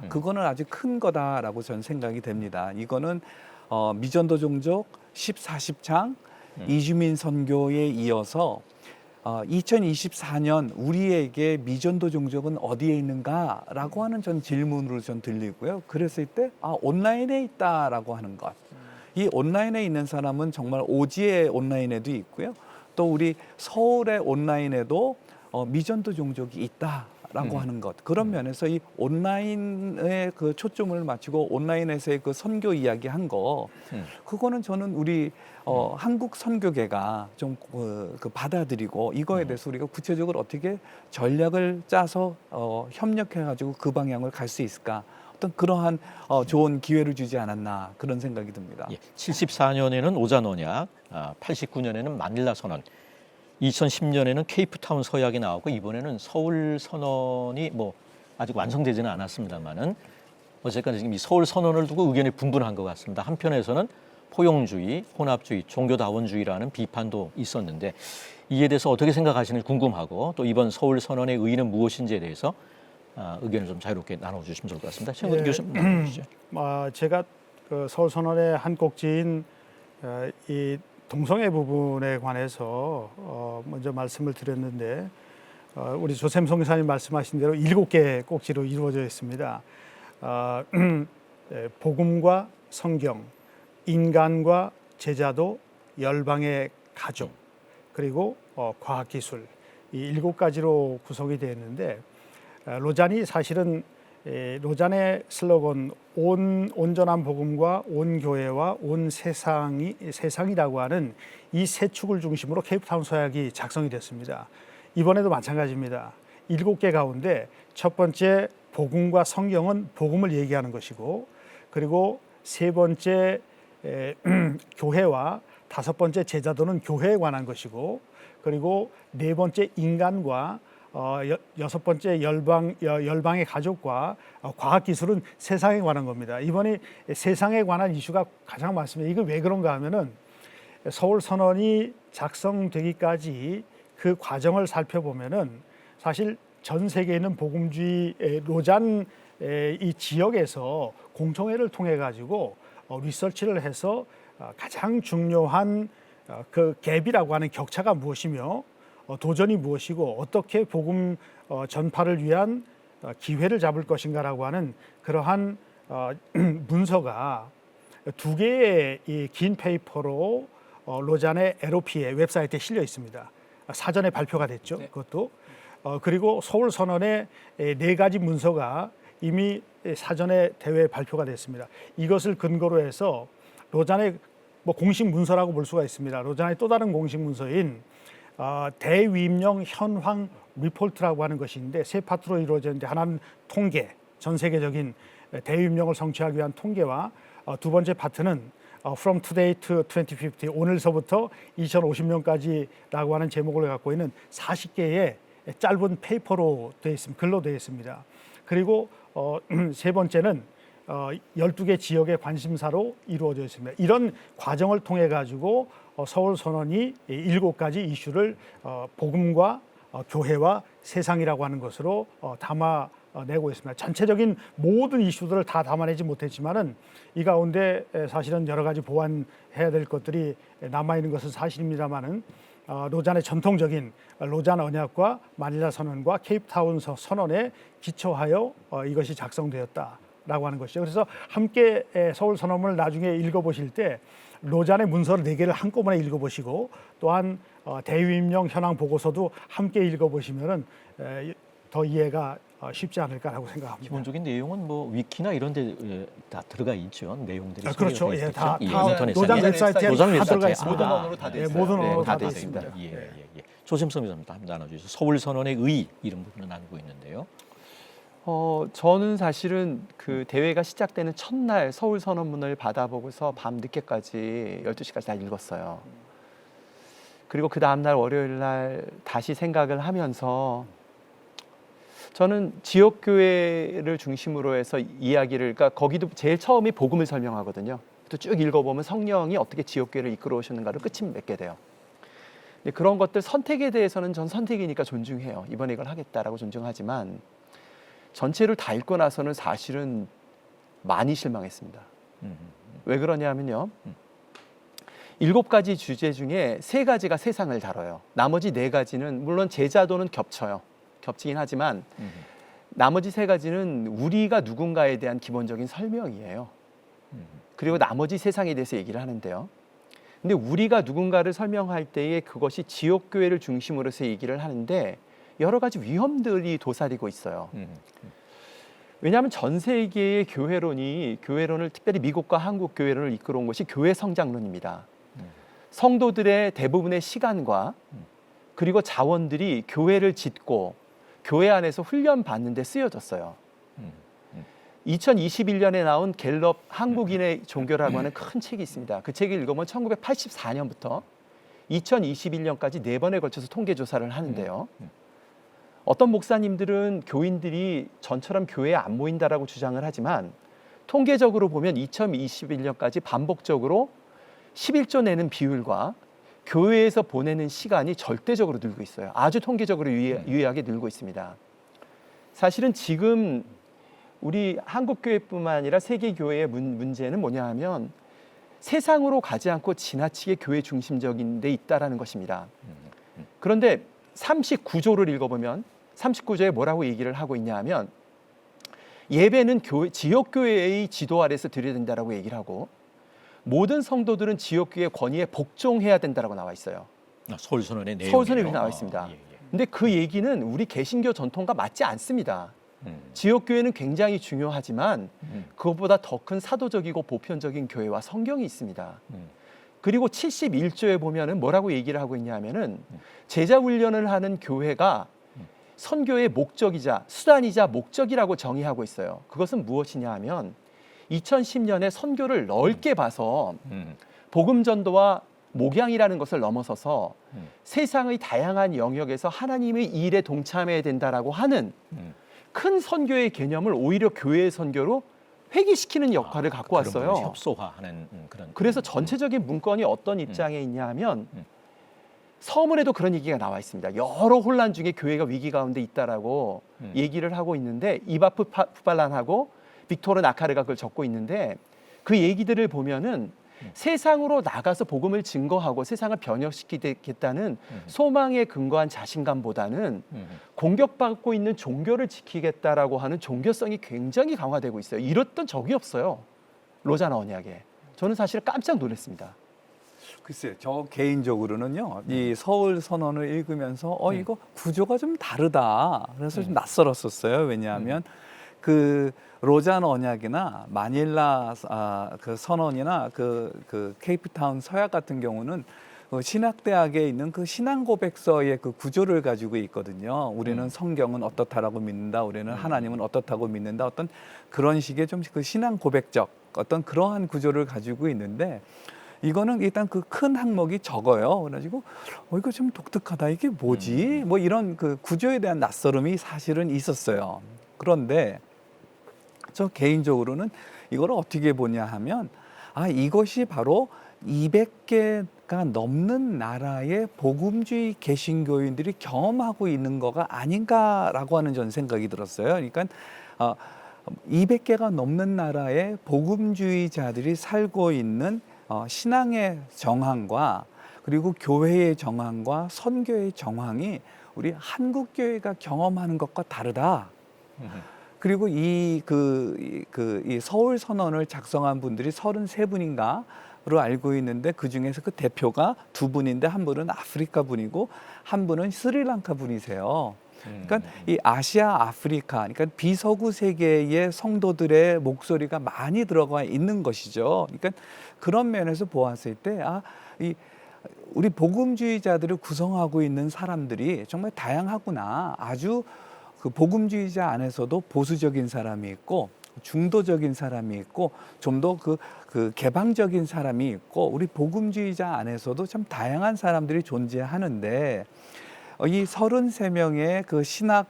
Speaker 4: 그거는 아주 큰 거다라고 저는 생각이 됩니다. 이거는 미전도 종족 14장 이주민 선교에 이어서 2024년 우리에게 미전도 종족은 어디에 있는가라고 하는 전 질문으로 전 들리고요. 그랬을 때 온라인에 있다라고 하는 것. 이 온라인에 있는 사람은 정말 오지의 온라인에도 있고요. 또 우리 서울의 온라인에도 미전도 종족이 있다. 하는 것, 그런 면에서 이 온라인에 그 초점을 맞추고 온라인에서의 그 선교 이야기한 거, 그거는 저는 우리 한국 선교계가 좀 그 받아들이고 이거에 대해서 우리가 구체적으로 어떻게 전략을 짜서 협력해가지고 그 방향을 갈 수 있을까, 어떤 그러한 좋은 기회를 주지 않았나 그런 생각이 듭니다.
Speaker 2: 예, 74년에는 오자노냐, 89년에는 마닐라 선언, 2010년에는 케이프타운 서약이 나오고 이번에는 서울 선언이 뭐 아직 완성되지는 않았습니다만은 어쨌거나 지금 이 서울 선언을 두고 의견이 분분한 것 같습니다. 한편에서는 포용주의, 혼합주의, 종교다원주의라는 비판도 있었는데 이에 대해서 어떻게 생각하시는지 궁금하고 또 이번 서울 선언의 의의는 무엇인지에 대해서 의견을 좀 자유롭게 나눠주시면 좋을 것 같습니다. 최영근 교수님 나눠주시죠.
Speaker 3: 제가 그 서울 선언의 한 꼭지인 이 동성애 부분에 관해서 먼저 말씀을 드렸는데 우리 조샘성 기사님 말씀하신 대로 7개 꼭지로 이루어져 있습니다. 복음과 성경, 인간과 제자도, 열방의 가족, 그리고 과학기술, 이 7가지로 구성이 되어 있는데 로잔이 사실은 로잔의 슬로건 온전한 복음과 온 교회와 온 세상이라고 하는 이 세 축을 중심으로 케이프타운 서약이 작성이 됐습니다. 이번에도 마찬가지입니다. 7개 가운데 첫 번째 복음과 성경은 복음을 얘기하는 것이고, 그리고 세 번째 교회와 다섯 번째 제자도는 교회에 관한 것이고, 그리고 네 번째 인간과 여섯 번째 열방의 가족과 과학기술은 세상에 관한 겁니다. 이번에 세상에 관한 이슈가 가장 많습니다. 이거 왜 그런가 하면은 서울 선언이 작성되기까지 그 과정을 살펴보면은 사실 전 세계에 있는 복음주의 로잔 이 지역에서 공청회를 통해 가지고 리서치를 해서 가장 중요한 그 갭이라고 하는 격차가 무엇이며 도전이 무엇이고 어떻게 복음 전파를 위한 기회를 잡을 것인가라고 하는 그러한 문서가 2개의 이 긴 페이퍼로 로잔의 LOP의 웹사이트에 실려 있습니다. 사전에 발표가 됐죠. 그것도. 그리고 서울 선언의 4가지 문서가 이미 사전에 대회에 발표가 됐습니다. 이것을 근거로 해서 로잔의 공식 문서라고 볼 수가 있습니다. 로잔의 또 다른 공식 문서인 대위임령 현황 리포트라고 하는 것이 있는데 세 파트로 이루어졌는데, 하나는 통계, 전 세계적인 대위임령을 성취하기 위한 통계와 두 번째 파트는 From Today to 2050, 오늘서부터 2050년까지라고 하는 제목을 갖고 있는 40개의 짧은 페이퍼로 되어 있습니다. 글로 되어 있습니다. 그리고 세 번째는 12개 지역의 관심사로 이루어져 있습니다. 이런 과정을 통해 가지고 서울 선언이 7가지 이슈를 복음과 교회와 세상이라고 하는 것으로 담아내고 있습니다. 전체적인 모든 이슈들을 다 담아내지 못했지만은 이 가운데 사실은 여러 가지 보완해야 될 것들이 남아 있는 것은 사실입니다만은 로잔의 전통적인 로잔 언약과 마닐라 선언과 케이프타운 선언에 기초하여 이것이 작성되었다라고 하는 것이죠. 그래서 함께 서울 선언을 나중에 읽어보실 때 로잔의 문서를 4개를 한꺼번에 읽어보시고 또한 대위임령 현황 보고서도 함께 읽어보시면은 더 이해가 쉽지 않을까라고 생각합니다.
Speaker 2: 기본적인 내용은 뭐 위키나 이런 데 다 들어가 있죠. 내용들이.
Speaker 3: 그렇죠. 예, 다
Speaker 2: 인터넷상에.
Speaker 3: 로잔 웹사이트에 다 들어가 있습니다.
Speaker 5: 모든 언어로 다 돼 있어요.
Speaker 3: 모든 언어로 다
Speaker 2: 돼
Speaker 3: 돼 있습니다.
Speaker 2: 예. 조sem성 기자님 한번 나눠주세요. 서울 선언의 의의 이런 부분을 나누고 있는데요.
Speaker 5: 저는 사실은 그 대회가 시작되는 첫날 서울 선언문을 받아보고서 밤 늦게까지 12시까지 다 읽었어요. 그리고 그 다음날 월요일 날 다시 생각을 하면서 저는 지역교회를 중심으로 해서 이야기를, 그러니까 거기도 제일 처음이 복음을 설명하거든요. 또 쭉 읽어보면 성령이 어떻게 지역교회를 이끌어 오셨는가를 끝이 맺게 돼요. 근데 그런 것들 선택에 대해서는 전 선택이니까 존중해요. 이번에 이걸 하겠다라고 존중하지만 전체를 다 읽고 나서는 사실은 많이 실망했습니다. 왜 그러냐면요. 7가지 주제 중에 3가지가 세상을 다뤄요. 나머지 4가지는 물론 제자도는 겹치긴 하지만 나머지 3가지는 우리가 누군가에 대한 기본적인 설명이에요. 그리고 나머지 세상에 대해서 얘기를 하는데요. 근데 우리가 누군가를 설명할 때에 그것이 지역교회를 중심으로 해서 얘기를 하는데 여러 가지 위험들이 도사리고 있어요. 왜냐하면 전 세계의 교회론을 특별히 미국과 한국 교회론을 이끌어온 것이 교회 성장론입니다. 성도들의 대부분의 시간과 그리고 자원들이 교회를 짓고 교회 안에서 훈련 받는 데 쓰여졌어요. 2021년에 나온 갤럽 한국인의 종교라고 하는 큰 책이 있습니다. 그 책을 읽으면 1984년부터 2021년까지 4번에 걸쳐서 통계 조사를 하는데요. 어떤 목사님들은 교인들이 전처럼 교회에 안 모인다라고 주장을 하지만 통계적으로 보면 2021년까지 반복적으로 11조 내는 비율과 교회에서 보내는 시간이 절대적으로 늘고 있어요. 아주 통계적으로 유의하게 늘고 있습니다. 사실은 지금 우리 한국교회뿐만 아니라 세계교회의 문제는 뭐냐 하면 세상으로 가지 않고 지나치게 교회 중심적인 데 있다라는 것입니다. 그런데 39조를 읽어보면 39조에 뭐라고 얘기를 하고 있냐 하면 예배는 지역교회의 지도 아래서 드려야 된다라고 얘기를 하고 모든 성도들은 지역교회 권위에 복종해야 된다라고 나와 있어요.
Speaker 2: 서울선언의 내용이요.
Speaker 5: 서울선언에 이렇게 나와 있습니다.
Speaker 2: 예, 예.
Speaker 5: 근데 그 얘기는 우리 개신교 전통과 맞지 않습니다. 지역교회는 굉장히 중요하지만 그것보다 더 큰 사도적이고 보편적인 교회와 성경이 있습니다. 그리고 71조에 보면은 뭐라고 얘기를 하고 있냐면은 제자 훈련을 하는 교회가 선교의 목적이자 수단이자 목적이라고 정의하고 있어요. 그것은 무엇이냐 하면 2010년에 선교를 넓게 봐서 복음 전도와 목양이라는 것을 넘어서서 세상의 다양한 영역에서 하나님의 일에 동참해야 된다라고 하는 큰 선교의 개념을 오히려 교회의 선교로 회귀시키는 역할을 갖고 왔어요.
Speaker 2: 협소화하는 그런.
Speaker 5: 그래서 전체적인 문건이 어떤 입장에 있냐 하면 서문에도 그런 얘기가 나와 있습니다. 여러 혼란 중에 교회가 위기 가운데 있다라고 얘기를 하고 있는데 이바프 푸발란하고 빅토르 나카르가 그걸 적고 있는데 그 얘기들을 보면은 세상으로 나가서 복음을 증거하고 세상을 변혁시키겠다는 소망에 근거한 자신감보다는 공격받고 있는 종교를 지키겠다라고 하는 종교성이 굉장히 강화되고 있어요. 이랬던 적이 없어요. 로자나 언약에. 저는 사실 깜짝 놀랐습니다.
Speaker 4: 글쎄요, 저 개인적으로는요, 이 서울 선언을 읽으면서 이거 구조가 좀 다르다. 그래서 좀 낯설었었어요. 왜냐하면 그 로잔 언약이나 마닐라 그 선언이나 그 케이프타운 서약 같은 경우는 신학대학에 있는 그 신앙고백서의 그 구조를 가지고 있거든요. 우리는 성경은 어떻다라고 믿는다. 우리는 하나님은 어떻다고 믿는다. 어떤 그런 식의 좀 그 신앙고백적 어떤 그러한 구조를 가지고 있는데 이거는 일단 그 큰 항목이 적어요. 그래가지고 이거 좀 독특하다. 이게 뭐지? 뭐 이런 그 구조에 대한 낯설음이 사실은 있었어요. 그런데 저 개인적으로는 이걸 어떻게 보냐 하면 이것이 바로 200개가 넘는 나라의 복음주의 개신교인들이 경험하고 있는 거가 아닌가라고 하는 저는 생각이 들었어요. 그러니까 200개가 넘는 나라의 복음주의자들이 살고 있는 신앙의 정황과 그리고 교회의 정황과 선교의 정황이 우리 한국 교회가 경험하는 것과 다르다. 그리고 이 서울 선언을 작성한 분들이 33분인가로 알고 있는데 그 중에서 그 대표가 2분인데 한 분은 아프리카 분이고 한 분은 스리랑카 분이세요. 그러니까 이 아시아, 아프리카, 그러니까 비서구 세계의 성도들의 목소리가 많이 들어가 있는 것이죠. 그러니까 그런 면에서 보았을 때 이 우리 복음주의자들을 구성하고 있는 사람들이 정말 다양하구나. 아주 그 복음주의자 안에서도 보수적인 사람이 있고 중도적인 사람이 있고 좀 더 그 개방적인 사람이 있고 우리 복음주의자 안에서도 참 다양한 사람들이 존재하는데 이 33명의 그 신학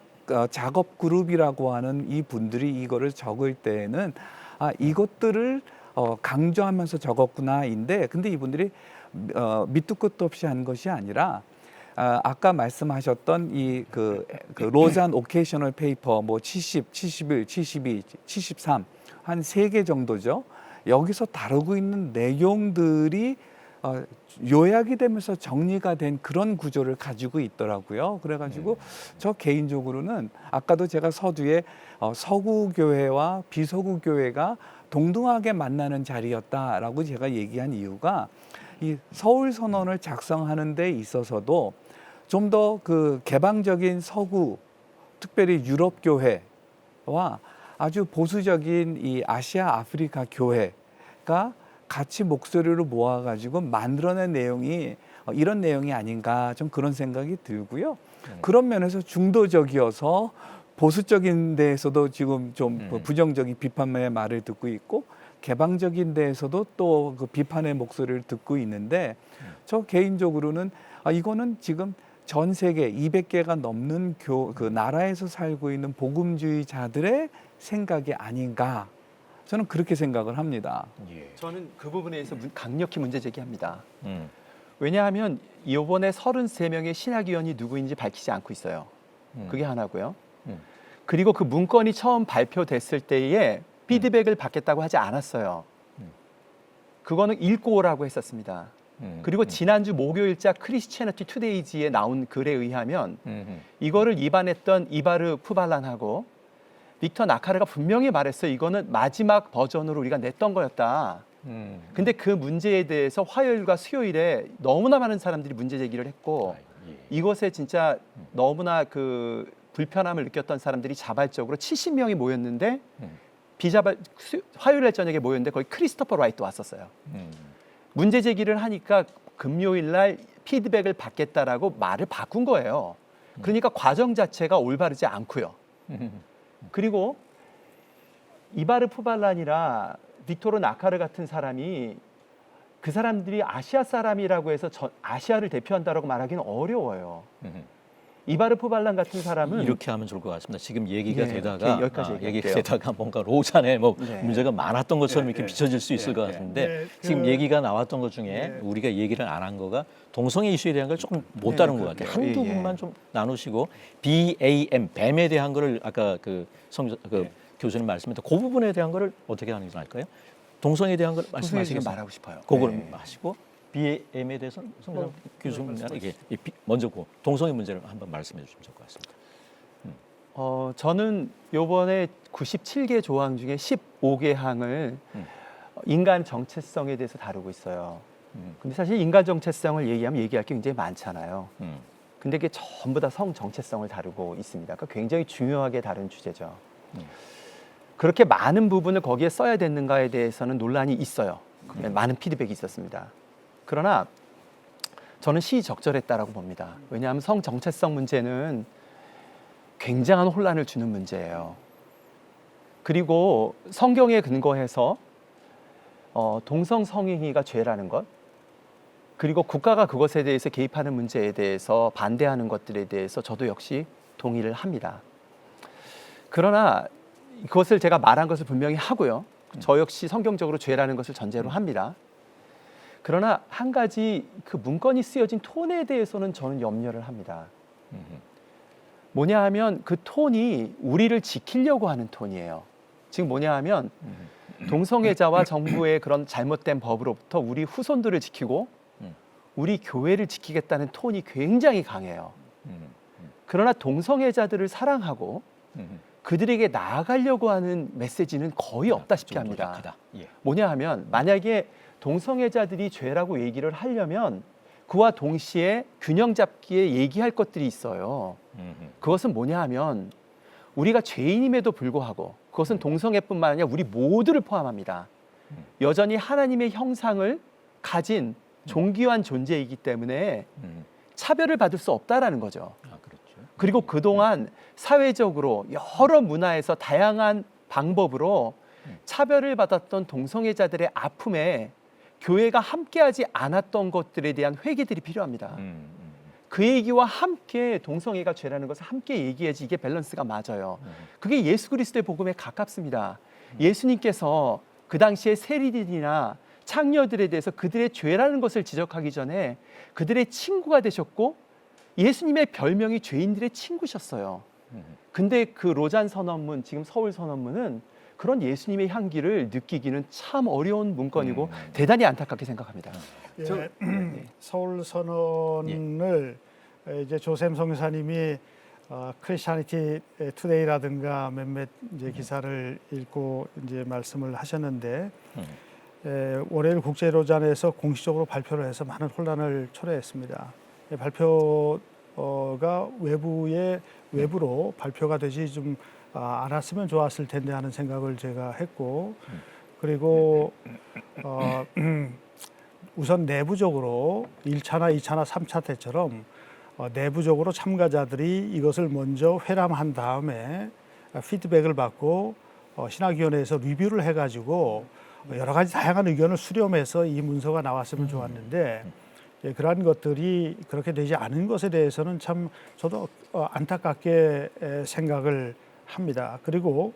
Speaker 4: 작업 그룹이라고 하는 이 분들이 이거를 적을 때에는 이것들을 강조하면서 적었구나인데 근데 이분들이 밑도 끝도 없이 한 것이 아니라 아까 말씀하셨던 그 로잔 오케이셔널 페이퍼 뭐 70, 71, 72, 73 한 3개 정도죠. 여기서 다루고 있는 내용들이 요약이 되면서 정리가 된 그런 구조를 가지고 있더라고요. 그래가지고 저 개인적으로는 아까도 제가 서두에 서구 교회와 비서구 교회가 동등하게 만나는 자리였다라고 제가 얘기한 이유가 이 서울 선언을 작성하는 데 있어서도 좀 더 그 개방적인 서구, 특별히 유럽 교회와 아주 보수적인 이 아시아 아프리카 교회가 같이 목소리를 모아가지고 만들어낸 내용이 이런 내용이 아닌가 좀 그런 생각이 들고요. 그런 면에서 중도적이어서 보수적인 데에서도 지금 좀 부정적인 비판의 말을 듣고 있고 개방적인 데에서도 또 그 비판의 목소리를 듣고 있는데 저 개인적으로는 이거는 지금 전 세계 200개가 넘는 그 나라에서 살고 있는 복음주의자들의 생각이 아닌가 저는 그렇게 생각을 합니다.
Speaker 2: 예.
Speaker 5: 저는 그 부분에 대해서 강력히 문제 제기합니다. 왜냐하면 이번에 33명의 신학위원이 누구인지 밝히지 않고 있어요. 그게 하나고요. 그리고 그 문건이 처음 발표됐을 때에 피드백을 받겠다고 하지 않았어요. 그거는 읽고 오라고 했었습니다. 그리고 지난주 목요일자 크리스티애니티 투데이지에 나온 글에 의하면 이거를 입안했던 이바르 푸발란하고 빅터 나카르가 분명히 말했어요. 이거는 마지막 버전으로 우리가 냈던 거였다. 근데 그 문제에 대해서 화요일과 수요일에 너무나 많은 사람들이 문제 제기를 했고 이것에 진짜 너무나 그 불편함을 느꼈던 사람들이 자발적으로 70명이 모였는데 화요일 저녁에 모였는데 거기 크리스토퍼 라이트도 왔었어요. 문제 제기를 하니까 금요일 날 피드백을 받겠다라고 말을 바꾼 거예요. 그러니까 과정 자체가 올바르지 않고요. 그리고 이바르 푸발란이라 빅토르 나카르 같은 사람이 그 사람들이 아시아 사람이라고 해서 아시아를 대표한다라고 말하기는 어려워요. 이바르 푸발란 같은 사람은
Speaker 2: 이렇게 하면 좋을 것 같습니다. 지금 얘기가
Speaker 5: 네,
Speaker 2: 되다가
Speaker 5: 여기까지
Speaker 2: 얘기가
Speaker 5: 얘기할게요.
Speaker 2: 되다가 뭔가 로잔에 뭐
Speaker 5: 네.
Speaker 2: 문제가 많았던 것처럼 이렇게
Speaker 3: 네,
Speaker 2: 비춰질 수 있을 것
Speaker 3: 네,
Speaker 2: 같은데
Speaker 3: 네,
Speaker 2: 지금
Speaker 3: 그-
Speaker 2: 얘기가 나왔던 것 중에 우리가 얘기를 안 한 거가 동성애 이슈에 대한 걸 조금 못 다룬 것 같아요.
Speaker 5: 그러게요.
Speaker 2: 한두
Speaker 5: 예, 예.
Speaker 2: 분만 좀 나누시고 BAM 뱀에 대한 거를 아까 교수님 말씀했던 그 부분에 대한 거를 어떻게 하는 게 나을까요? 동성애에 대한 걸
Speaker 5: 지금
Speaker 2: 말씀하시겠어요?
Speaker 5: 말하고 싶어요.
Speaker 2: 그걸
Speaker 5: 네.
Speaker 2: 하시고 BAM에 대해서 송 교수님이나 이게 먼저 그 동성애 문제를 한번 말씀해 주시면 좋을 것 같습니다.
Speaker 5: 저는 요번에 97개 조항 중에 15개 항을 인간 정체성에 대해서 다루고 있어요. 근데 사실 인간 정체성을 얘기하면 얘기할 게 굉장히 많잖아요. 근데 그게 전부 다 성 정체성을 다루고 있습니다. 그러니까 굉장히 중요하게 다룬 주제죠. 그렇게 많은 부분을 거기에 써야 되는가에 대해서는 논란이 있어요. 많은 피드백이 있었습니다. 그러나 저는 시적절했다라고 봅니다. 왜냐하면 성 정체성 문제는 굉장한 혼란을 주는 문제예요. 그리고 성경에 근거해서 동성 성행위가 죄라는 것, 그리고 국가가 그것에 대해서 개입하는 문제에 대해서 반대하는 것들에 대해서 저도 역시 동의를 합니다. 그러나 그것을 제가 말한 것을 분명히 하고요. 저 역시 성경적으로 죄라는 것을 전제로 합니다. 그러나 한 가지 그 문건이 쓰여진 톤에 대해서는 저는 염려를 합니다. 뭐냐 하면 그 톤이 우리를 지키려고 하는 톤이에요. 지금 뭐냐 하면 동성애자와 정부의 그런 잘못된 법으로부터 우리 후손들을 지키고 우리 교회를 지키겠다는 톤이 굉장히 강해요. 그러나 동성애자들을 사랑하고 그들에게 나아가려고 하는 메시지는 거의 없다시피
Speaker 2: 좀
Speaker 5: 합니다.
Speaker 2: 노력하다. 예.
Speaker 5: 뭐냐 하면 만약에 동성애자들이 죄라고 얘기를 하려면 그와 동시에 균형 잡기에 얘기할 것들이 있어요. 그것은 뭐냐 하면 우리가 죄인임에도 불구하고 그것은 동성애뿐만 아니라 우리 모두를 포함합니다. 여전히 하나님의 형상을 가진 존귀한 존재이기 때문에 차별을 받을 수 없다라는 거죠.
Speaker 2: 아, 그렇죠.
Speaker 5: 그리고 그동안 사회적으로 여러 문화에서 다양한 방법으로 차별을 받았던 동성애자들의 아픔에 교회가 함께하지 않았던 것들에 대한 회개들이 필요합니다. 그 얘기와 함께 동성애가 죄라는 것을 함께 얘기해야지 이게 밸런스가 맞아요. 그게 예수 그리스도의 복음에 가깝습니다. 예수님께서 그 당시에 세리들이나 창녀들에 대해서 그들의 죄라는 것을 지적하기 전에 그들의 친구가 되셨고 예수님의 별명이 죄인들의 친구셨어요. 근데 그 로잔 선언문, 지금 서울 선언문은 그런 예수님의 향기를 느끼기는 참 어려운 문건이고 대단히 안타깝게 생각합니다.
Speaker 3: 예, 서울 선언을 이제 조샘 성교사님이 크리스티애니티 투데이라든가 몇몇 이제 기사를 읽고 이제 말씀을 하셨는데 월요일 국제로잔에서 공식적으로 발표를 해서 많은 혼란을 초래했습니다. 발표 외부로 발표가 되지 좀 않았으면 좋았을 텐데 하는 생각을 제가 했고, 그리고 우선 내부적으로 1차나 2차나 3차 때처럼 내부적으로 참가자들이 이것을 먼저 회람한 다음에 피드백을 받고 신학위원회에서 리뷰를 해가지고 여러 가지 다양한 의견을 수렴해서 이 문서가 나왔으면 좋았는데, 그러한 것들이 그렇게 되지 않은 것에 대해서는 참 저도 안타깝게 생각을 합니다. 그리고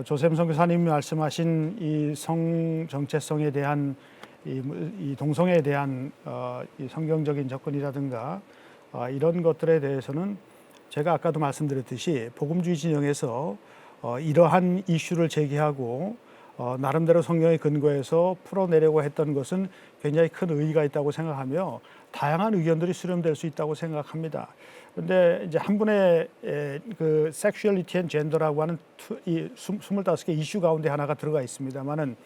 Speaker 3: 조샘 선교사님이 말씀하신 이 성 정체성에 대한 이 동성애에 대한 이 성경적인 접근이라든가 이런 것들에 대해서는 제가 아까도 말씀드렸듯이 복음주의 진영에서 이러한 이슈를 제기하고 나름대로 성경의 근거에서 풀어내려고 했던 것은 굉장히 큰 의의가 있다고 생각하며 다양한 의견들이 수렴될 수 있다고 생각합니다. 그런데 이제 한 분의 그 섹슈얼리티 앤 젠더라고 하는 이 25개 이슈 가운데 하나가 들어가 있습니다만은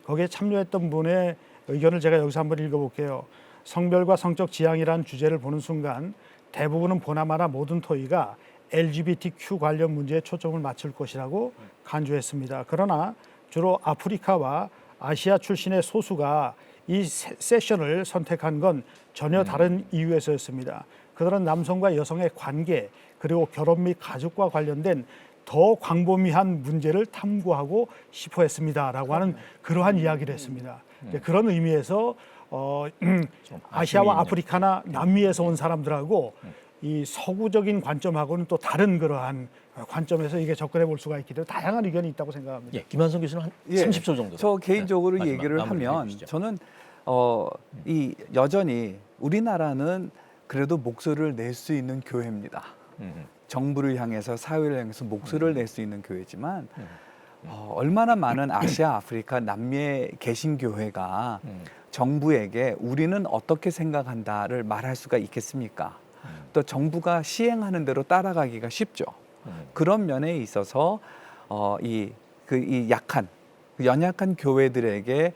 Speaker 3: 거기에 참여했던 분의 의견을 제가 여기서 한번 읽어볼게요. 성별과 성적 지향이라는 주제를 보는 순간 대부분은 보나마나 모든 토의가 LGBTQ 관련 문제에 초점을 맞출 것이라고 간주했습니다. 그러나 주로 아프리카와 아시아 출신의 소수가 이 세션을 선택한 건 전혀 다른 이유에서였습니다. 그들은 남성과 여성의 관계 그리고 결혼 및 가족과 관련된 더 광범위한 문제를 탐구하고 싶어 했습니다라고 하는 그러한 이야기를 했습니다. 그런 의미에서 아시아와 아프리카나 남미에서 온 사람들하고 이 서구적인 관점하고는 또 다른 그러한 관점에서 이게 접근해 볼 수가 있기 때문에 다양한 의견이 있다고 생각합니다.
Speaker 2: 예, 김한성 교수는 한 30초 정도.
Speaker 4: 저 개인적으로
Speaker 2: 네,
Speaker 4: 얘기를
Speaker 2: 마무리
Speaker 4: 하면
Speaker 2: 해주시죠.
Speaker 4: 저는 이 여전히 우리나라는 그래도 목소리를 낼 수 있는 교회입니다. 정부를 향해서 사회를 향해서 목소리를 낼 수 있는 교회지만 얼마나 많은 아시아, 아프리카, 남미에 계신 교회가 정부에게 우리는 어떻게 생각한다를 말할 수가 있겠습니까? 또 정부가 시행하는 대로 따라가기가 쉽죠. 그런 면에 있어서 이 약한 연약한 교회들에게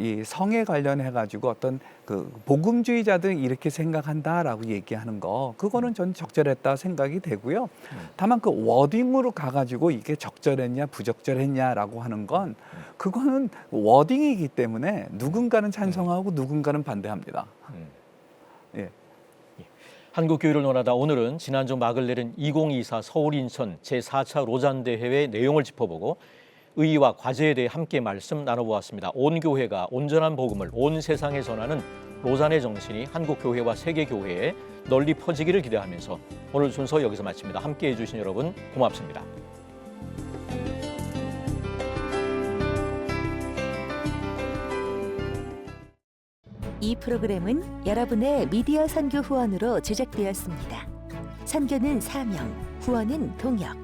Speaker 4: 이 성에 관련해 가지고 어떤 그 복음주의자들이 이렇게 생각한다라고 얘기하는 거 그거는 전 적절했다 생각이 되고요. 다만 그 워딩으로 가가지고 이게 적절했냐 부적절했냐라고 하는 건 그거는 워딩이기 때문에 누군가는 찬성하고 누군가는 반대합니다. 예.
Speaker 2: 한국교회를 논하다 오늘은 지난주 막을 내린 2024 서울 인천 제4차 로잔 대회의 내용을 짚어보고 의의와 과제에 대해 함께 말씀 나눠보았습니다. 온 교회가 온전한 복음을 온 세상에 전하는 로잔의 정신이 한국 교회와 세계 교회에 널리 퍼지기를 기대하면서 오늘 순서 여기서 마칩니다. 함께해 주신 여러분 고맙습니다.
Speaker 6: 이 프로그램은 여러분의 미디어 선교 후원으로 제작되었습니다. 선교는 사명, 후원은 동역.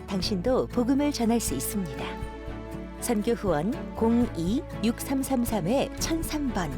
Speaker 6: 당신도 복음을 전할 수 있습니다. 선교 후원 02-6333-1003번